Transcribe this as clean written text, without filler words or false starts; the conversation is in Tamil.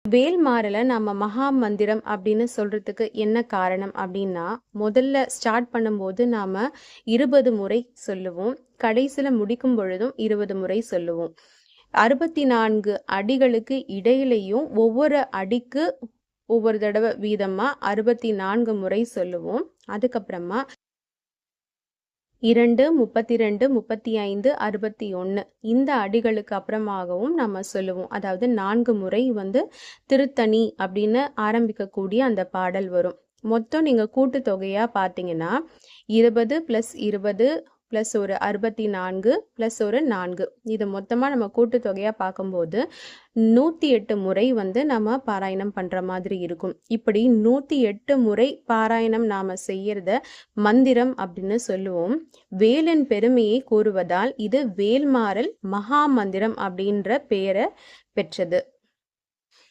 வேல்மாறல நம்ம மகா மந்திரம் அப்படின்னு சொல்றதுக்கு என்ன காரணம் அப்படின்னா, முதல்ல ஸ்டார்ட் பண்ணும்போது நாம 20 முறை சொல்லுவோம். கடைசியில முடிக்கும் பொழுதும் 20 முறை சொல்லுவோம். 64 அடிகளுக்கு இடையிலையும் ஒவ்வொரு அடிக்கு ஒவ்வொரு தடவை வீதமா 64 முறை சொல்லுவோம். அதுக்கப்புறமா 2, 32, 35, 61 இந்த அடிகளுக்கு அப்புறமாகவும் நம்ம சொல்லுவோம். அதாவது 4 முறை திருத்தணி அப்படின்னு ஆரம்பிக்கக்கூடிய அந்த பாடல் வரும். மொத்தம் நீங்க கூட்டு தொகையா பார்த்தீங்கன்னா 20 + 20 + ஒரு 64 + ஒரு 4 இது மொத்தமா நம்ம கூட்டு தொகையா பார்க்கும்போது 108 முறை நம்ம பாராயணம் பண்ற மாதிரி இருக்கும். இப்படி 108 முறை பாராயணம் நாம செய்யறத மந்திரம் அப்படின்னு சொல்லுவோம். வேலின் பெருமையை கூறுவதால் இது வேல்மாறல் மகா மந்திரம் அப்படின்ற பெயரை பெற்றது.